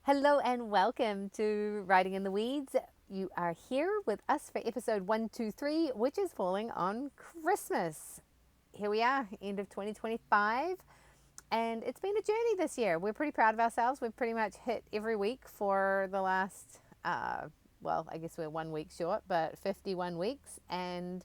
Hello and welcome to Riding in the Weeds. You are here with us for episode 123, which is falling on Christmas. Here we are, end of 2025, and it's been a journey this year. We're pretty proud of ourselves. We've pretty much hit every week for the last, I guess we're 1 week short, but 51 weeks, and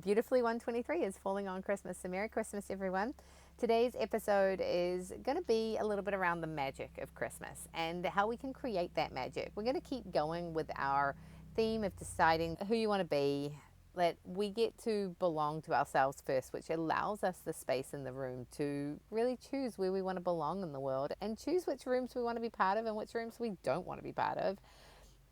beautifully 123 is falling on Christmas. So Merry Christmas, everyone. Today's episode is going to be a little bit around the magic of Christmas and how we can create that magic. We're going to keep going with our theme of deciding who you want to be, that we get to belong to ourselves first, which allows us the space in the room to really choose where we want to belong in the world and choose which rooms we want to be part of and which rooms we don't want to be part of.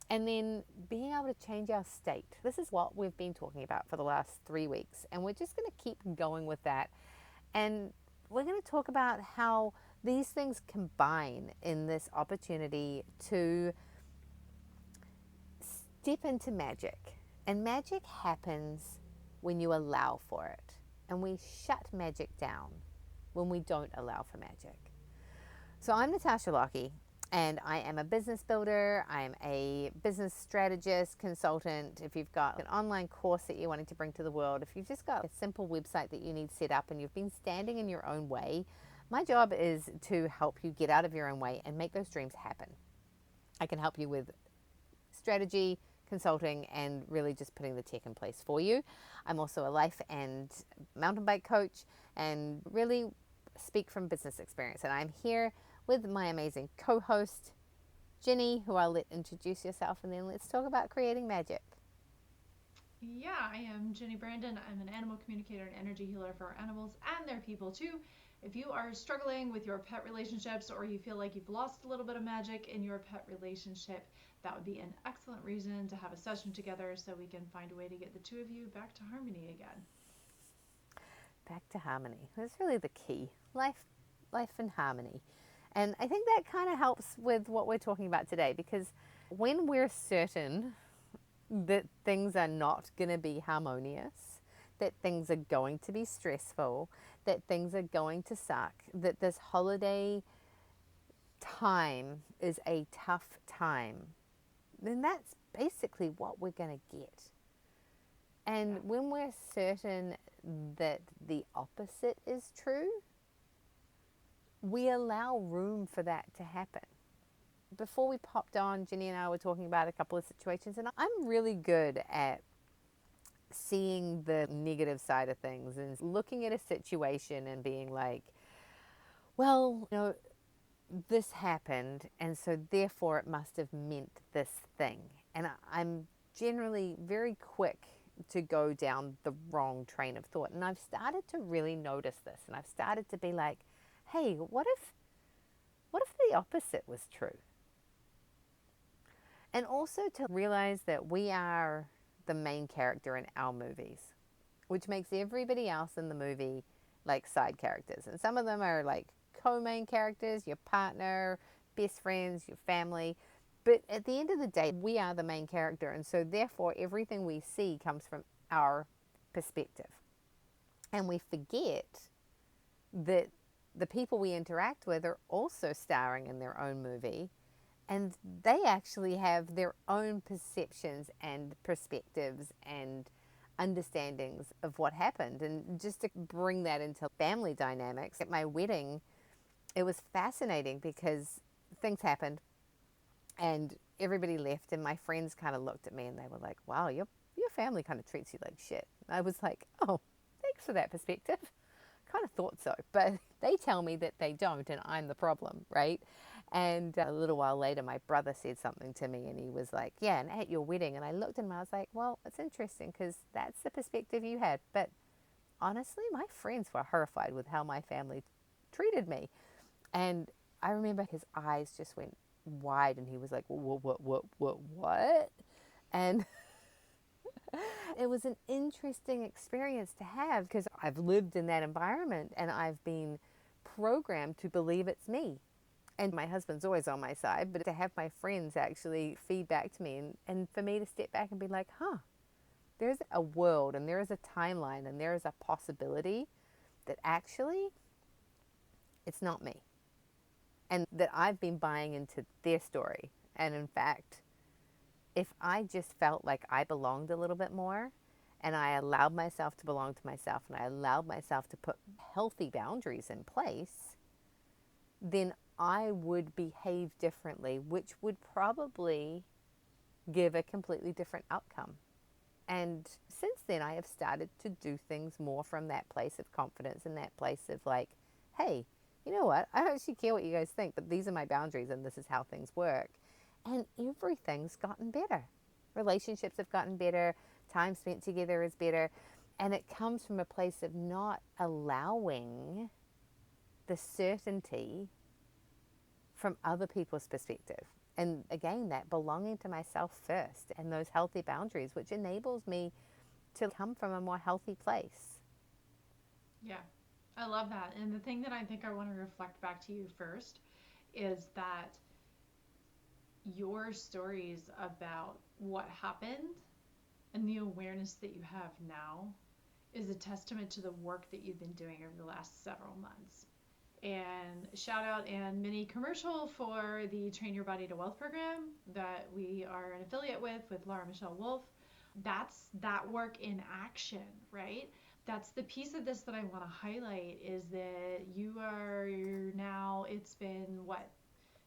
And then being able to change our state. This is what we've been talking about for the last 3 weeks. And we're just going to keep going with that. And we're going to talk about how these things combine in this opportunity to step into magic. And magic happens when you allow for it. And we shut magic down when we don't allow for magic. So I'm Natasha Lockie, and I am a business builder. I'm a business strategist, consultant. If you've got an online course that you're wanting to bring to the world, if you've just got a simple website that you need set up and you've been standing in your own way, my job is to help you get out of your own way and make those dreams happen. I can help you with strategy, consulting, and really just putting the tech in place for you. I'm also a life and mountain bike coach and really speak from business experience. And I'm here with my amazing co-host, Jenny, who I'll let introduce yourself, and then let's talk about creating magic. Yeah, I am Jenny Brandon. I'm an animal communicator and energy healer for animals and their people too. If you are struggling with your pet relationships or you feel like you've lost a little bit of magic in your pet relationship, that would be an excellent reason to have a session together so we can find a way to get the two of you back to harmony again. Back to harmony. That's really the key. Life and harmony. And I think that kind of helps with what we're talking about today, because when we're certain that things are not going to be harmonious, that things are going to be stressful, that things are going to suck, that this holiday time is a tough time, then that's basically what we're going to get. Yeah. And when we're certain that the opposite is true, we allow room for that to happen. Before we popped on, Jenny and I were talking about a couple of situations, and I'm really good at seeing the negative side of things and looking at a situation and being like, well, this happened, and so therefore it must have meant this thing. And I'm generally very quick to go down the wrong train of thought. And I've started to really notice this, and I've started to be like, hey, what if the opposite was true? And also to realize that we are the main character in our movies, which makes everybody else in the movie like side characters. And some of them are like co-main characters, your partner, best friends, your family. But at the end of the day, we are the main character. And so therefore, everything we see comes from our perspective. And we forget that the people we interact with are also starring in their own movie, and they actually have their own perceptions and perspectives and understandings of what happened. And just to bring that into family dynamics, at my wedding, it was fascinating because things happened and everybody left, and my friends kind of looked at me and they were like, wow, your family kind of treats you like shit. And I was like, oh, thanks for that perspective. Kind of thought so, but they tell me that they don't, and I'm the problem, right? And a little while later, my brother said something to me, and he was like, yeah, and at your wedding. And I looked at him, I was like, well, it's interesting because that's the perspective you had. But honestly, my friends were horrified with how my family treated me. And I remember his eyes just went wide, and he was like, what? And it was an interesting experience to have because I've lived in that environment and I've been programmed to believe it's me. And my husband's always on my side, but to have my friends actually feed back to me, and for me to step back and be like, huh, there's a world and there is a timeline and there is a possibility that actually it's not me. and that I've been buying into their story. And in fact, if I just felt like I belonged a little bit more and I allowed myself to belong to myself and I allowed myself to put healthy boundaries in place, then I would behave differently, which would probably give a completely different outcome. And since then, I have started to do things more from that place of confidence and that place of like, hey, you know what? I don't actually care what you guys think, but these are my boundaries and this is how things work. And everything's gotten better. Relationships have gotten better. Time spent together is better. And it comes from a place of not allowing the certainty from other people's perspective. And again, that belonging to myself first and those healthy boundaries, which enables me to come from a more healthy place. Yeah, I love that. And the thing that I think I want to reflect back to you first is that your stories about what happened and the awareness that you have now is a testament to the work that you've been doing over the last several months. And shout out and mini commercial for the Train Your Body to Wealth program that we are an affiliate with Laura Michelle Wolf. That's that work in action, right? That's the piece of this that I want to highlight is that you are now, it's been what?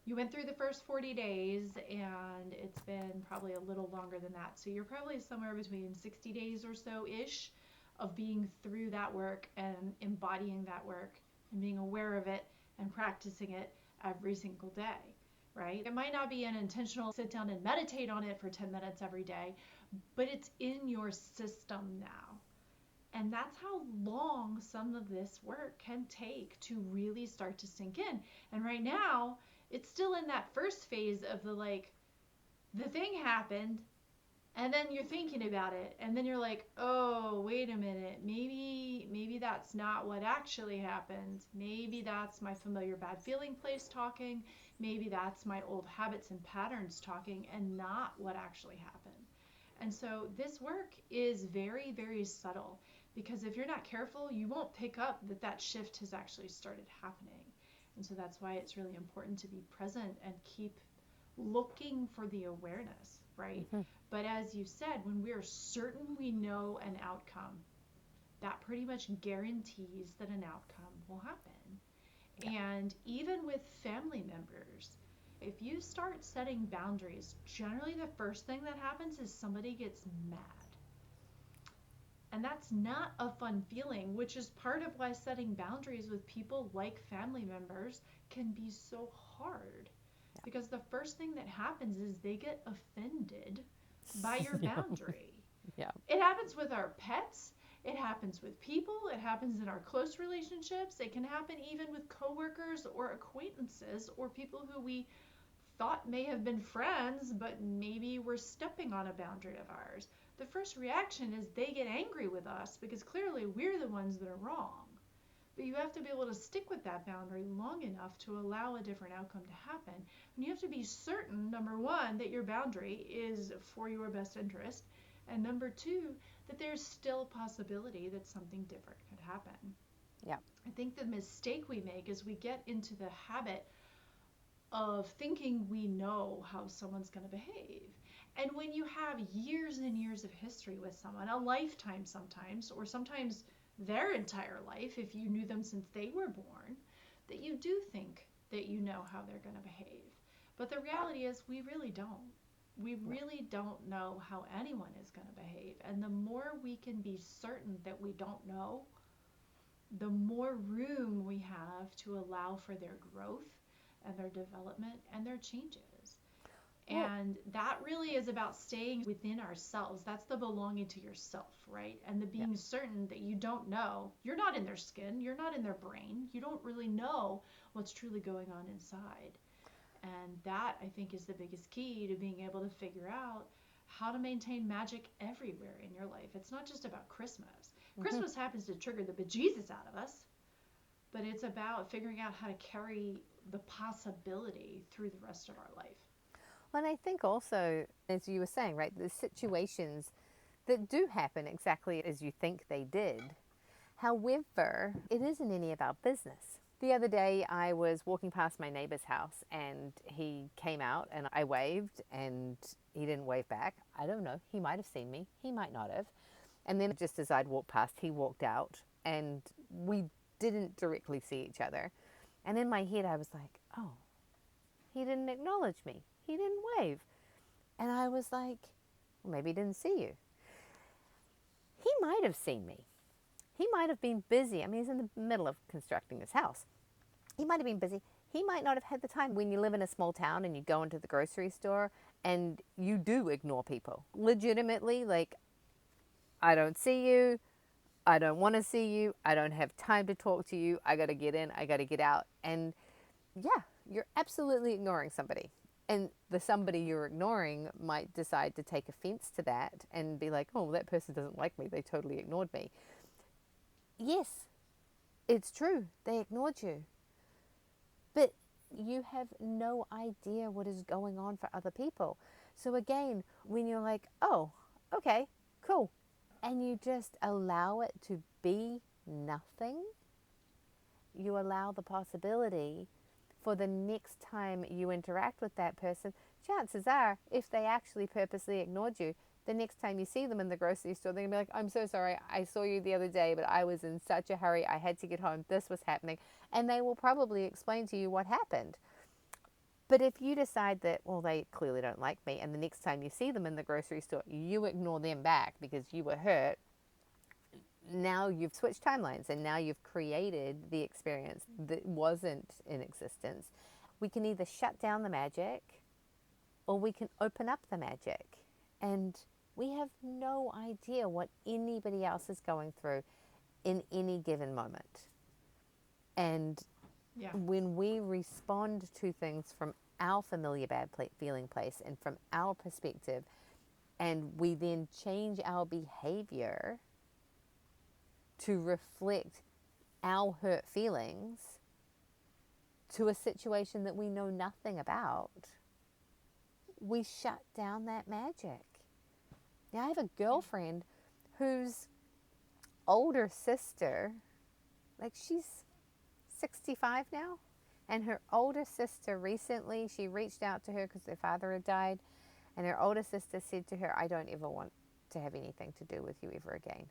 You went through the first 40 days and it's been probably a little longer than that. So you're probably somewhere between 60 days or so ish of being through that work and embodying that work and being aware of it and practicing it every single day, right? It might not be an intentional sit down and meditate on it for 10 minutes every day, but it's in your system now. And that's how long some of this work can take to really start to sink in. And right now, it's still in that first phase of the like, the thing happened, and then you're thinking about it, and then you're like, oh, wait a minute, maybe that's not what actually happened. Maybe that's my familiar bad feeling place talking. Maybe that's my old habits and patterns talking, and not what actually happened. And so this work is very, very subtle, because if you're not careful, you won't pick up that that shift has actually started happening. And so that's why it's really important to be present and keep looking for the awareness, right? Mm-hmm. But as you said, when we are certain we know an outcome, that pretty much guarantees that an outcome will happen. Yeah. And even with family members, if you start setting boundaries, generally the first thing that happens is somebody gets mad. And that's not a fun feeling, which is part of why setting boundaries with people like family members can be so hard. Yeah. Because the first thing that happens is they get offended by your boundary. Yeah. It happens with our pets. It happens with people. It happens in our close relationships. It can happen even with coworkers or acquaintances or people who we thought may have been friends, but maybe we're stepping on a boundary of ours. The first reaction is they get angry with us because clearly we're the ones that are wrong. But you have to be able to stick with that boundary long enough to allow a different outcome to happen. And you have to be certain, number one, that your boundary is for your best interest, and number two, that there's still a possibility that something different could happen. Yeah. I think the mistake we make is we get into the habit of thinking we know how someone's going to behave. And when you have years and years of history with someone, a lifetime sometimes, or sometimes their entire life, if you knew them since they were born, that you do think that you know how they're going to behave. But the reality is we really don't. We really don't know how anyone is going to behave. And the more we can be certain that we don't know, the more room we have to allow for their growth and their development and their changes. And that really is about staying within ourselves. That's the belonging to yourself, right? And the being certain that you don't know. You're not in their skin. You're not in their brain. You don't really know what's truly going on inside. And that, I think, is the biggest key to being able to figure out how to maintain magic everywhere in your life. It's not just about Christmas. Mm-hmm. Christmas happens to trigger the bejesus out of us, but it's about figuring out how to carry the possibility through the rest of our life. Well, and I think also, as you were saying, right, the situations that do happen exactly as you think they did. However, it isn't any of our business. The other day, I was walking past my neighbor's house and he came out and I waved and he didn't wave back. I don't know. He might have seen me. He might not have. And then just as I'd walked past, he walked out and we didn't directly see each other. And in my head, I was like, oh, he didn't acknowledge me. He didn't wave. And I was like, well, maybe he didn't see you. He might have seen me. He might have been busy. I mean, he's in the middle of constructing his house. He might have been busy. He might not have had the time. When you live in a small town and you go into the grocery store and you do ignore people, legitimately, like, I don't see you. I don't want to see you. I don't have time to talk to you. I got to get in. I got to get out. And yeah, you're absolutely ignoring somebody. And the somebody you're ignoring might decide to take offense to that and be like, oh, that person doesn't like me. They totally ignored me. Yes, it's true. They ignored you. But you have no idea what is going on for other people. So again, when you're like, oh, okay, cool, and you just allow it to be nothing, you allow the possibility for the next time you interact with that person, chances are, if they actually purposely ignored you, the next time you see them in the grocery store, they're going to be like, I'm so sorry, I saw you the other day, but I was in such a hurry, I had to get home, this was happening. And they will probably explain to you what happened. But if you decide that, well, they clearly don't like me, and the next time you see them in the grocery store, you ignore them back because you were hurt, now you've switched timelines and now you've created the experience that wasn't in existence. We can either shut down the magic or we can open up the magic. And we have no idea what anybody else is going through in any given moment. And Yeah. when we respond to things from our familiar bad feeling place and from our perspective, and we then change our behavior to reflect our hurt feelings to a situation that we know nothing about, we shut down that magic. Now, I have a girlfriend whose older sister, like, she's 65 now, and her older sister recently, she reached out to her because their father had died, and her older sister said to her, I don't ever want to have anything to do with you ever again.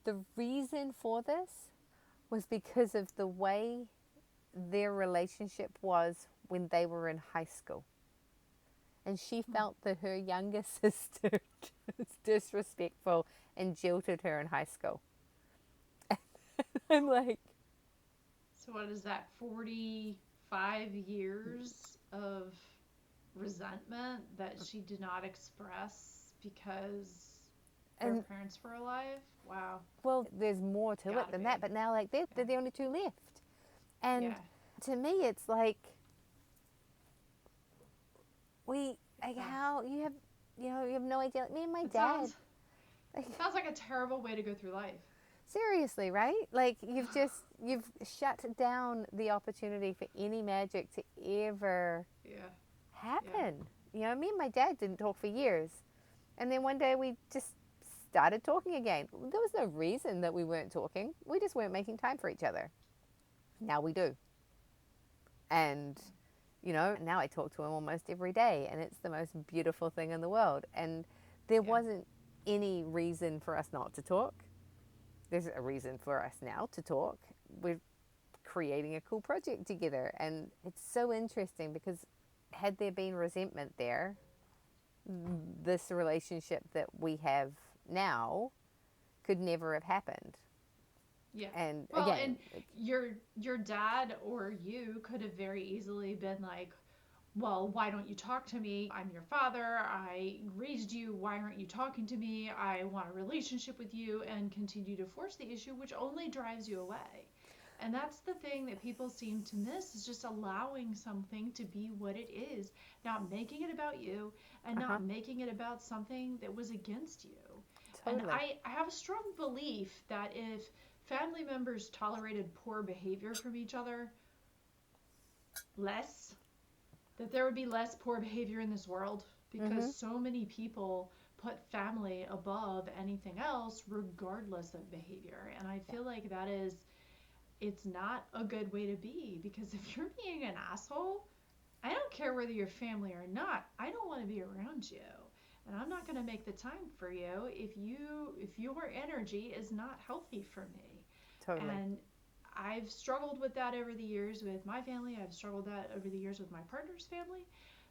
The reason for this was because of the way their relationship was when they were in high school. And she felt that her younger sister was disrespectful and jilted her in high school. I'm like, So what is that, 45 years of resentment that she did not express because her parents were alive? Wow. Well, there's more to it than that, but now, like, they're the only two left. And to me, it's like, how you have, you have no idea. Like, me and my dad. Sounds like a terrible way to go through life. Seriously, right? Like, you've shut down the opportunity for any magic to ever happen. Yeah. Me and my dad didn't talk for years. And then one day we just started talking again. There was no reason that we weren't talking. We just weren't making time for each other. Now we do. And, now I talk to him almost every day, and it's the most beautiful thing in the world. And there wasn't any reason for us not to talk. There's a reason for us now to talk. We're creating a cool project together. And it's so interesting because had there been resentment there, this relationship that we have now could never have happened. Yeah. And well, again, and your dad or you could have very easily been like, well, why don't you talk to me? I'm your father. I raised you. Why aren't you talking to me? I want a relationship with you, and continue to force the issue, which only drives you away. And that's the thing that people seem to miss, is just allowing something to be what it is, not making it about you, and not making it about something that was against you. Totally. And I have a strong belief that if family members tolerated poor behavior from each other less, that there would be less poor behavior in this world, because so many people put family above anything else regardless of behavior. And I feel like that is it's not a good way to be, because if you're being an asshole, I don't care whether you're family or not. I don't want to be around you. And I'm not going to make the time for you if your energy is not healthy for me. Totally. And I've struggled with that over the years with my family. I've struggled that over the years with my partner's family,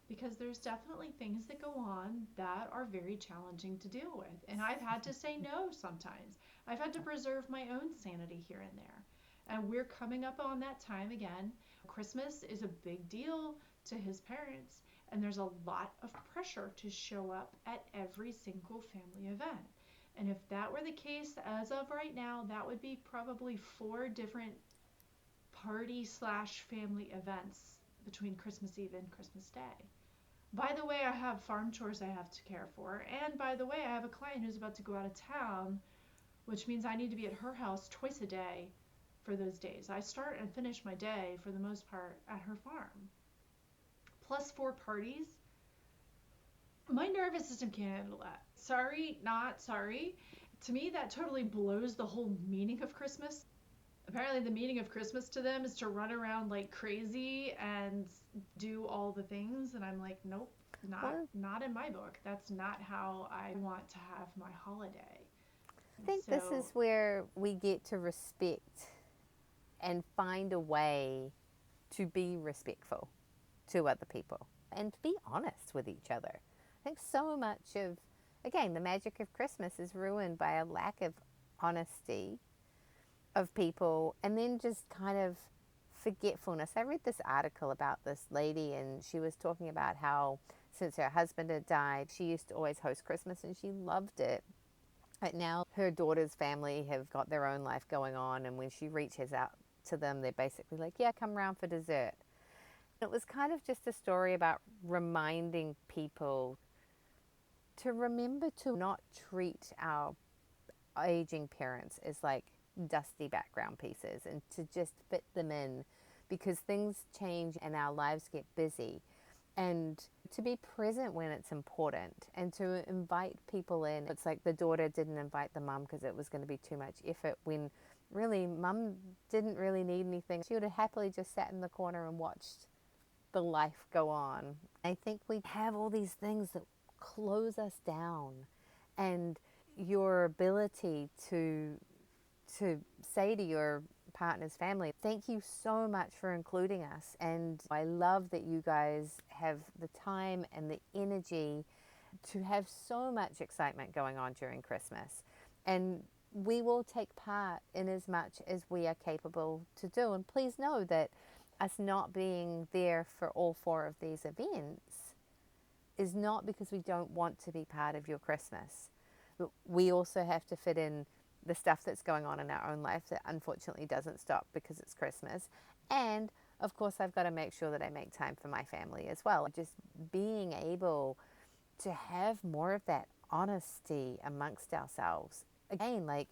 because there's definitely things that go on that are very challenging to deal with. And I've had to say no sometimes. I've had to preserve my own sanity here and there. And we're coming up on that time again. Christmas is a big deal to his parents, and there's a lot of pressure to show up at every single family event. And if that were the case as of right now, that would be probably 4 different party slash family events between Christmas Eve and Christmas Day. By the way, I have farm chores I have to care for. And by the way, I have a client who's about to go out of town, which means I need to be at her house twice a day for those days. I start and finish my day, for the most part, at her farm. Plus 4 parties. My nervous system can't handle that. Sorry, not sorry. To me, that totally blows the whole meaning of Christmas. Apparently, the meaning of Christmas to them is to run around like crazy and do all the things. And I'm like, nope, Well, not in my book. That's not how I want to have my holiday. I think this So is where we get to respect and find a way to be respectful to other people and to be honest with each other. I think so much of, again, the magic of Christmas is ruined by a lack of honesty of people and then just kind of forgetfulness. I read this article about this lady, and she was talking about how since her husband had died, she used to always host Christmas and she loved it. But now her daughter's family have got their own life going on, and when she reaches out to them, they're basically like, yeah, come round for dessert. It was kind of just a story about reminding people to remember to not treat our aging parents as like dusty background pieces and to just fit them in, because things change and our lives get busy, and to be present when it's important and to invite people in. It's like the daughter didn't invite the mum because it was going to be too much effort, when really mum didn't really need anything. She would have happily just sat in the corner and watched the life go on. I think we have all these things that close us down, and your ability to say to your partner's family, thank you so much for including us. And I love that you guys have the time and the energy to have so much excitement going on during Christmas. And we will take part in as much as we are capable to do. And please know that us not being there for all 4 of these events is not because we don't want to be part of your Christmas. But we also have to fit in the stuff that's going on in our own life that unfortunately doesn't stop because it's Christmas. And of course, I've got to make sure that I make time for my family as well. Just being able to have more of that honesty amongst ourselves. Again, like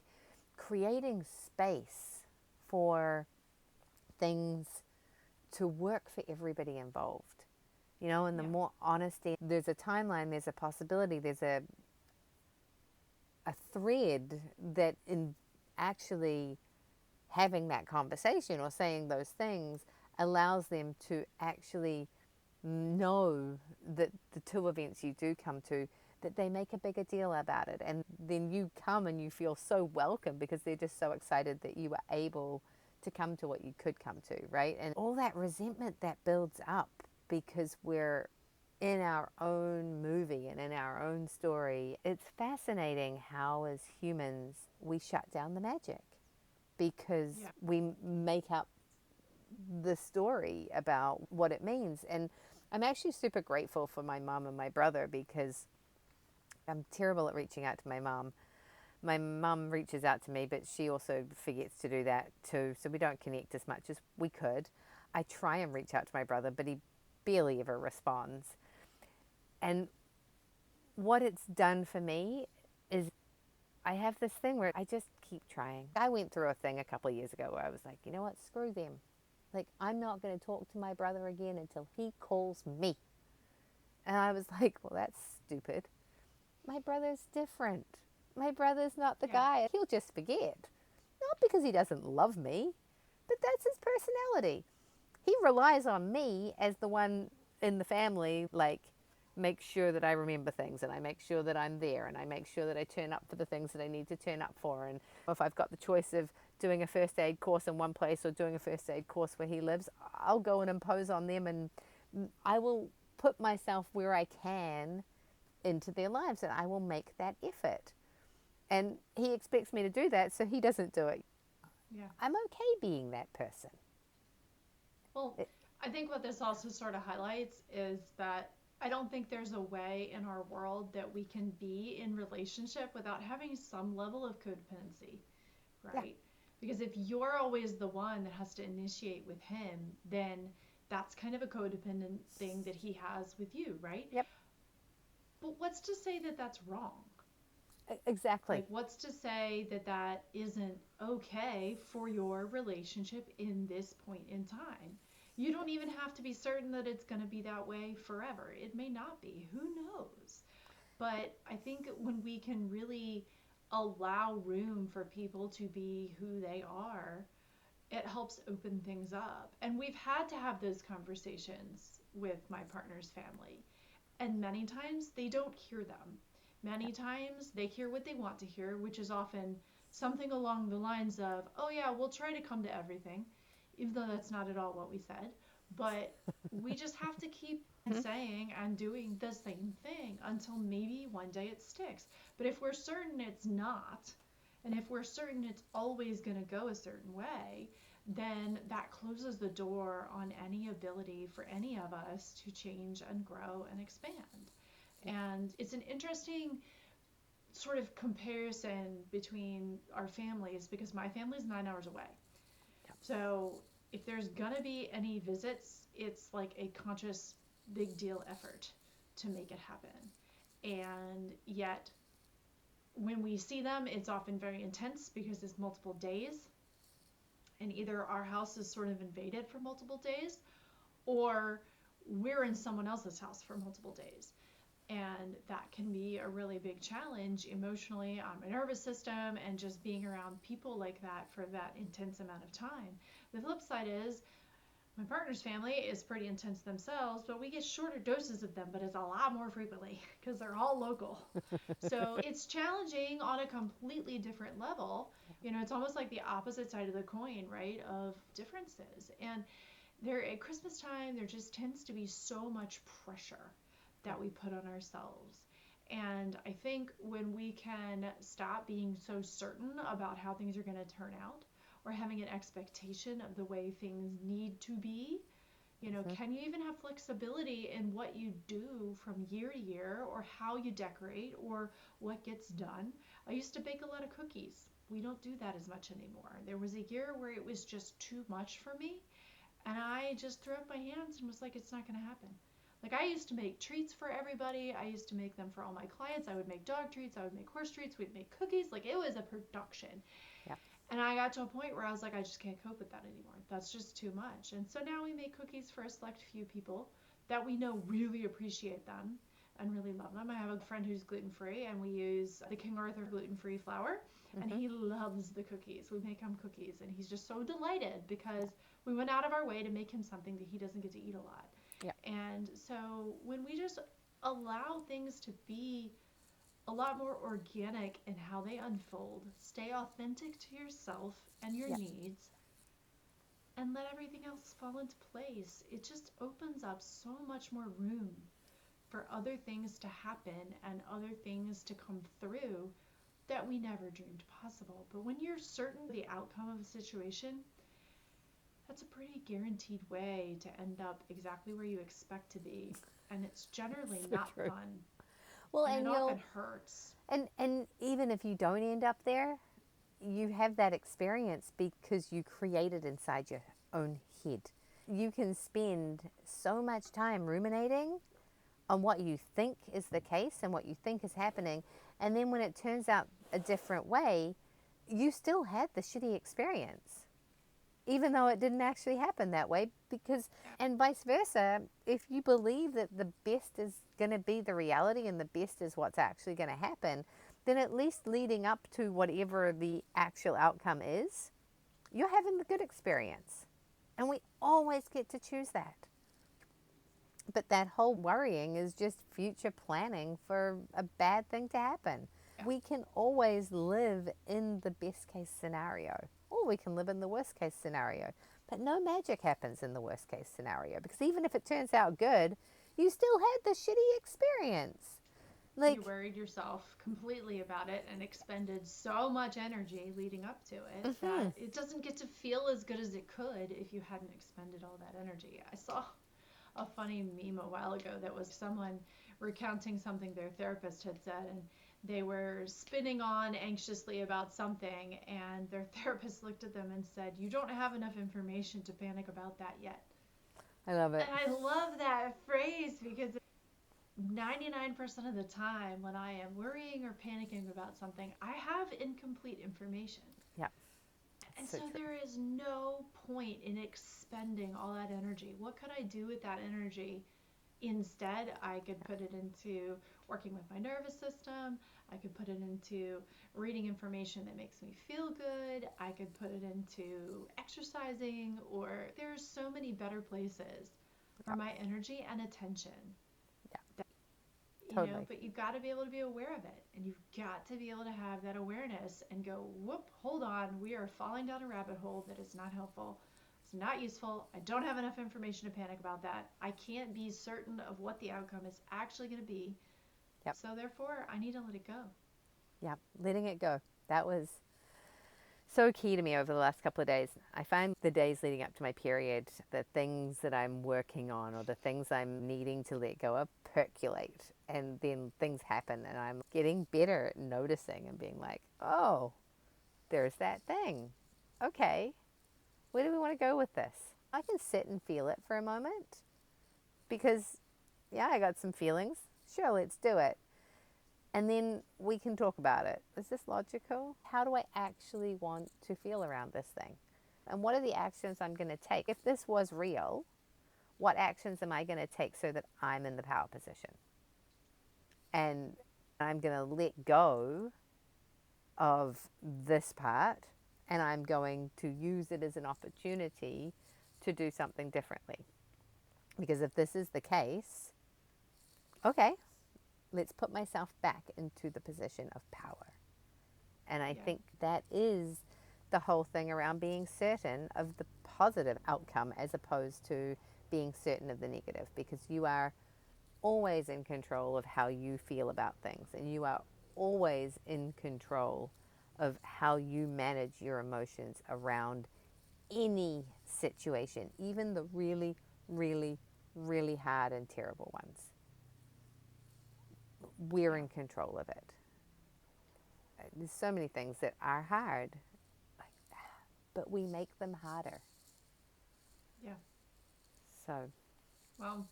creating space for things to work for everybody involved. You know, and the yeah, more honesty, there's a timeline, there's a possibility, there's a thread that in actually having that conversation or saying those things allows them to actually know that the 2 events you do come to, that they make a bigger deal about it, and then you come and you feel so welcome because they're just so excited that you were able to come to what you could come to, right? And all that resentment that builds up because we're in our own movie and in our own story. It's fascinating how as humans we shut down the magic because yeah, we make up the story about what it means. And I'm actually super grateful for my mom and my brother, because I'm terrible at reaching out to my mom. My mum reaches out to me, but she also forgets to do that too, so we don't connect as much as we could. I try and reach out to my brother, but he barely ever responds. And what it's done for me is I have this thing where I just keep trying. I went through a thing a couple of years ago where I was like, you know what, screw them. Like, I'm not going to talk to my brother again until he calls me. And I was like, well, that's stupid. My brother's different. My brother's not the yeah, guy. He'll just forget. Not because he doesn't love me, but that's his personality. He relies on me as the one in the family, like, make sure that I remember things and I make sure that I'm there and I make sure that I turn up for the things that I need to turn up for. And if I've got the choice of doing a first aid course in one place or doing a first aid course where he lives, I'll go and impose on them, and I will put myself where I can into their lives, and I will make that effort. And he expects me to do that, so he doesn't do it. Yeah. I'm okay being that person. Well, I think what this also sort of highlights is that I don't think there's a way in our world that we can be in relationship without having some level of codependency, Yeah. right? Because if you're always the one that has to initiate with him, then that's kind of a codependent thing that he has with you, right? Yep. But what's to say that that's wrong? Exactly. Like, what's to say that that isn't okay for your relationship in this point in time? You don't even have to be certain that it's going to be that way forever. It may not be. Who knows? But I think when we can really allow room for people to be who they are, it helps open things up. And we've had to have those conversations with my partner's family. And many times they don't hear them. Many times they hear what they want to hear, which is often something along the lines of, oh, yeah, we'll try to come to everything, even though that's not at all what we said. But we just have to keep saying and doing the same thing until maybe one day it sticks. But if we're certain it's not, and if we're certain it's always going to go a certain way, then that closes the door on any ability for any of us to change and grow and expand. And it's an interesting sort of comparison between our families because my family's 9 hours away. So if there's gonna be any visits, it's like a conscious big deal effort to make it happen. And yet when we see them, it's often very intense because it's multiple days. And either our house is sort of invaded for multiple days or we're in someone else's house for multiple days. And that can be a really big challenge emotionally on my nervous system and just being around people like that for that intense amount of time. The flip side is my partner's family is pretty intense themselves, but we get shorter doses of them, but it's a lot more frequently because they're all local. So it's challenging on a completely different level. You know, it's almost like the opposite side of the coin, right, of differences. And there at Christmas time, there just tends to be so much pressure that we put on ourselves. And I think when we can stop being so certain about how things are going to turn out or having an expectation of the way things need to be, you know, can you even have flexibility in what you do from year to year or how you decorate or what gets done? I used to bake a lot of cookies. We don't do that as much anymore. There was a year where it was just too much for me, and I just threw up my hands and was like, it's not going to happen. Like, I used to make treats for everybody. I used to make them for all my clients. I would make dog treats. I would make horse treats. We'd make cookies. Like, it was a production. Yeah. And I got to a point where I was like, I just can't cope with that anymore. That's just too much. And so now we make cookies for a select few people that we know really appreciate them and really love them. I have a friend who's gluten-free, and we use the King Arthur gluten-free flour, and he loves the cookies. We make him cookies, and he's just so delighted because we went out of our way to make him something that he doesn't get to eat a lot. Yeah. And so when we just allow things to be a lot more organic in how they unfold, stay authentic to yourself and your needs, and let everything else fall into place, it just opens up so much more room for other things to happen and other things to come through that we never dreamed possible. But when you're certain of the outcome of a situation, that's a pretty guaranteed way to end up exactly where you expect to be. And it's generally So not true. fun. Well, And and it you'll often hurts. and even if you don't end up there, you have that experience because you created inside your own head. You can spend so much time ruminating on what you think is the case and what you think is happening, and then when it turns out a different way, you still had the shitty experience even though it didn't actually happen that way, because and vice versa, if you believe that the best is going to be the reality and the best is what's actually going to happen, then at least leading up to whatever the actual outcome is, you're having the good experience. And we always get to choose that. But that whole worrying is just future planning for a bad thing to happen. Yeah. We can always live in the best case scenario, or we can live in the worst case scenario. But no magic happens in the worst case scenario, because even if it turns out good, you still had the shitty experience. You worried yourself completely about it and expended so much energy leading up to it that it doesn't get to feel as good as it could if you hadn't expended all that energy. I saw a funny meme a while ago that was someone recounting something their therapist had said, and they were spinning on anxiously about something, and their therapist looked at them and said, "You don't have enough information to panic about that yet." I love it. And I love that phrase because 99% of the time when I am worrying or panicking about something, I have incomplete information. Yeah. And So so true. there is no point in expending all that energy. What could I do with that energy? Instead, I could put it into working with my nervous system. I could put it into reading information that makes me feel good. I could put it into exercising, or there's so many better places for my energy and attention. Yeah. You know, Totally. but you've got to be able to be aware of it, and you've got to be able to have that awareness and go, whoop, hold on, we are falling down a rabbit hole that is not helpful. It's not useful. I don't have enough information to panic about that. I can't be certain of what the outcome is actually going to be. Yep. So therefore, I need to let it go. Yeah. Letting it go. That was so key to me over the last couple of days. I find the days leading up to my period, the things that I'm working on or the things I'm needing to let go of percolate. And then things happen, and I'm getting better at noticing and being like, oh, there's that thing. Okay, where do we want to go with this? I can sit and feel it for a moment because, yeah, I got some feelings. Sure, let's do it. And then we can talk about it. Is this logical? How do I actually want to feel around this thing? And what are the actions I'm going to take? If this was real, what actions am I going to take so that I'm in the power position? And I'm going to let go of this part, and I'm going to use it as an opportunity to do something differently. Because if this is the case, okay, let's put myself back into the position of power. And I think that is the whole thing around being certain of the positive outcome as opposed to being certain of the negative, because you are always in control of how you feel about things, and you are always in control of how you manage your emotions around any situation, even the really, really, really hard and terrible ones. We're in control of it. There's so many things that are hard, but we make them harder. Yeah. So, Well,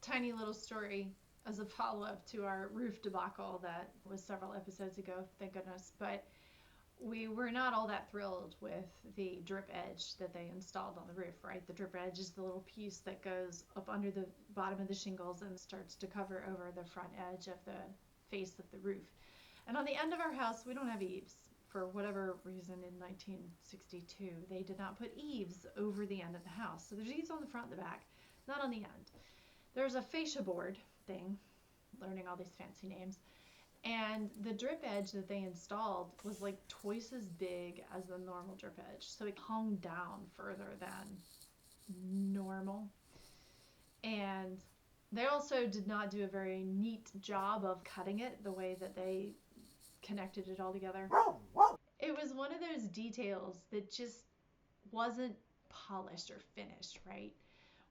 tiny little story as a follow up to our roof debacle that was several episodes ago, thank goodness. But we were not all that thrilled with the drip edge that they installed on the roof, right? The drip edge is the little piece that goes up under the bottom of the shingles and starts to cover over the front edge of the face of the roof. And on the end of our house, we don't have eaves. For whatever reason, in 1962, they did not put eaves over the end of the house. So there's eaves on the front and the back, not on the end. There's a fascia board thing, learning all these fancy names, and the drip edge that they installed was like twice as big as the normal drip edge. So it hung down further than normal. And they also did not do a very neat job of cutting it the way that they connected it all together. It was one of those details that just wasn't polished or finished, right?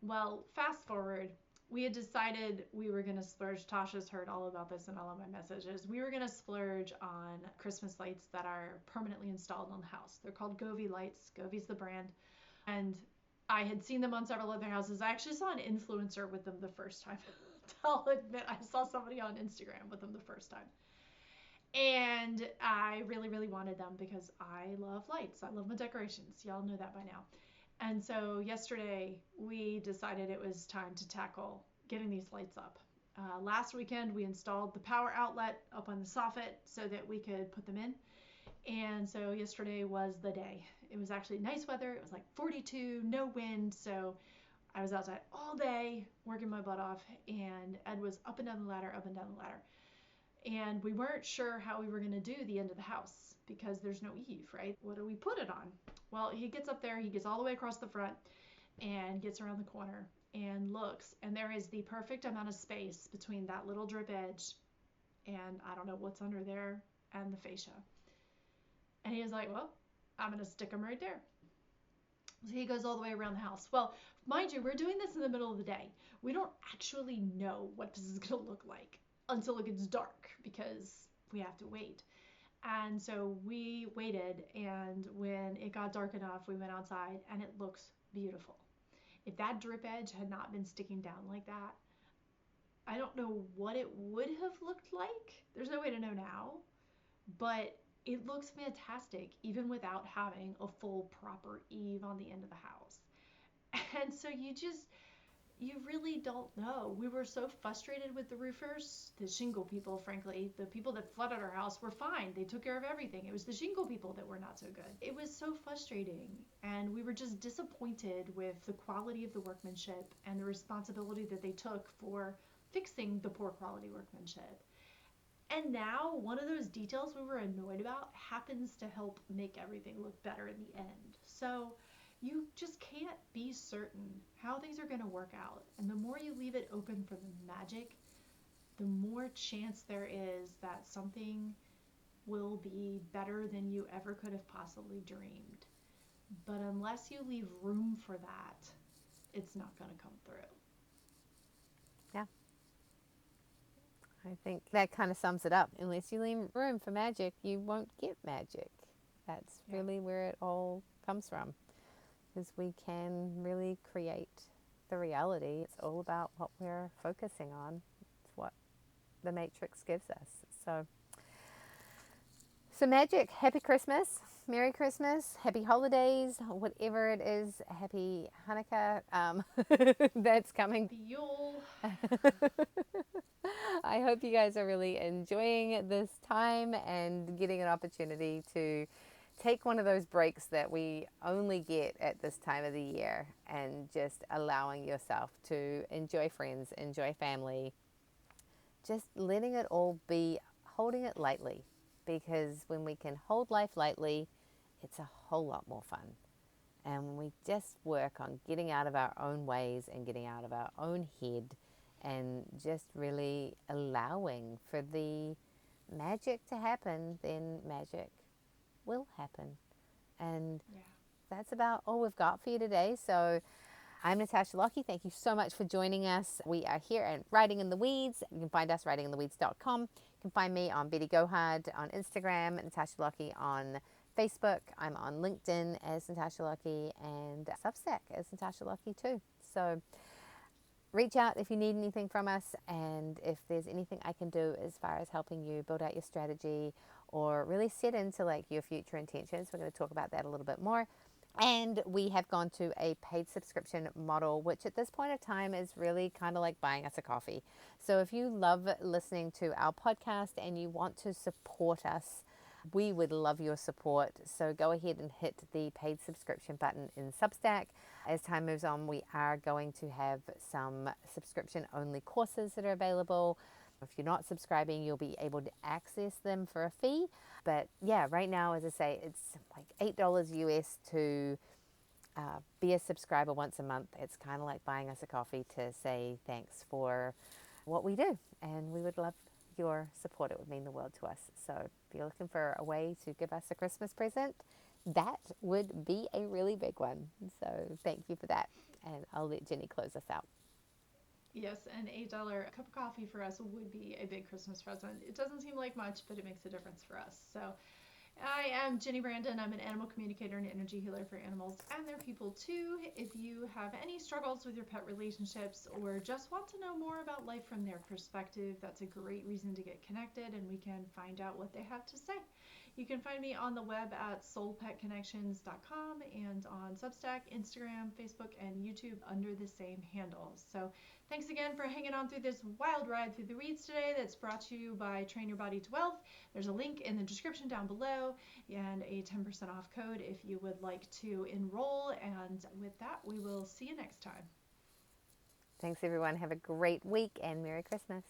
Well, fast forward, we had decided we were going to splurge. Tasha's heard all about this in all of my messages. We were going to splurge on Christmas lights that are permanently installed on the house. They're called Govee lights. Govee's the brand. And I had seen them on several other houses. I actually saw an influencer with them the first time. I'll admit, I saw somebody on Instagram with them the first time. And I really, really wanted them because I love lights. I love my decorations. Y'all know that by now. And so yesterday we decided it was time to tackle getting these lights up. Last weekend we installed the power outlet up on the soffit so that we could put them in. And so yesterday was the day. It was actually nice weather. It was like 42, no wind. So I was outside all day working my butt off, and Ed was up and down the ladder, up and down the ladder. And we weren't sure how we were going to do the end of the house because there's no eave, right? What do we put it on? Well, he gets up there, he gets all the way across the front and gets around the corner and looks, and there is the perfect amount of space between that little drip edge and I don't know what's under there and the fascia. And he was like, well, I'm going to stick them right there. So he goes all the way around the house. Well, mind you, we're doing this in the middle of the day. We don't actually know what this is going to look like until it gets dark because we have to wait. And so we waited, and when it got dark enough, we went outside, and it looks beautiful. If that drip edge had not been sticking down like that, I don't know what it would have looked like. There's no way to know now, but it looks fantastic even without having a full proper eave on the end of the house. And so you really don't know. We were so frustrated with the roofers, the shingle people, frankly. The people that flooded our house were fine. They took care of everything. It was the shingle people that were not so good. It was so frustrating. And we were just disappointed with the quality of the workmanship and the responsibility that they took for fixing the poor quality workmanship. And now one of those details we were annoyed about happens to help make everything look better in the end. So you just can't be certain how things are going to work out. And the more you leave it open for the magic, the more chance there is that something will be better than you ever could have possibly dreamed. But unless you leave room for that, it's not going to come through. Yeah. I think that kind of sums it up. Unless you leave room for magic, you won't get magic. That's really where it all comes from. Because we can really create the reality. It's all about what we're focusing on. It's what the Matrix gives us. So magic. Happy Christmas. Merry Christmas. Happy holidays. Whatever it is. Happy Hanukkah. That's coming. Happy Yule. I hope you guys are really enjoying this time and getting an opportunity to take one of those breaks that we only get at this time of the year and just allowing yourself to enjoy friends, enjoy family, just letting it all be, holding it lightly. Because when we can hold life lightly, it's a whole lot more fun. And when we just work on getting out of our own ways and getting out of our own head and just really allowing for the magic to happen, then magic will happen. And that's about all we've got for you today. So I'm Natasha Lockie. Thank you so much for joining us. We are here at Writing in the Weeds. You can find us writingintheweeds.com. You can find me on Betty Gohard on Instagram, Natasha Lockie on Facebook. I'm on LinkedIn as Natasha Lockie and Substack as Natasha Lockie too. So reach out if you need anything from us, and if there's anything I can do as far as helping you build out your strategy or really set into like your future intentions. We're going to talk about that a little bit more. And we have gone to a paid subscription model, which at this point of time is really kind of like buying us a coffee. So if you love listening to our podcast and you want to support us, we would love your support. So go ahead and hit the paid subscription button in Substack. As time moves on, we are going to have some subscription only courses that are available. If you're not subscribing, you'll be able to access them for a fee. But yeah, right now, as I say, it's like $8 US to be a subscriber once a month. It's kind of like buying us a coffee to say thanks for what we do. And we would love your support. It would mean the world to us. So if you're looking for a way to give us a Christmas present, that would be a really big one. So thank you for that. And I'll let Jenny close us out. Yes, an $8 cup of coffee for us would be a big Christmas present. It doesn't seem like much, but it makes a difference for us. So I am Jenny Brandon. I'm an animal communicator and energy healer for animals and their people too. If you have any struggles with your pet relationships or just want to know more about life from their perspective, that's a great reason to get connected and we can find out what they have to say. You can find me on the web at soulpetconnections.com and on Substack, Instagram, Facebook, and YouTube under the same handle. So Thanks again for hanging on through this wild ride through the weeds today that's brought to you by Train Your Body to Wealth. There's a link in the description down below and a 10% off code if you would like to enroll. And with that, we will see you next time. Thanks, everyone. Have a great week and Merry Christmas.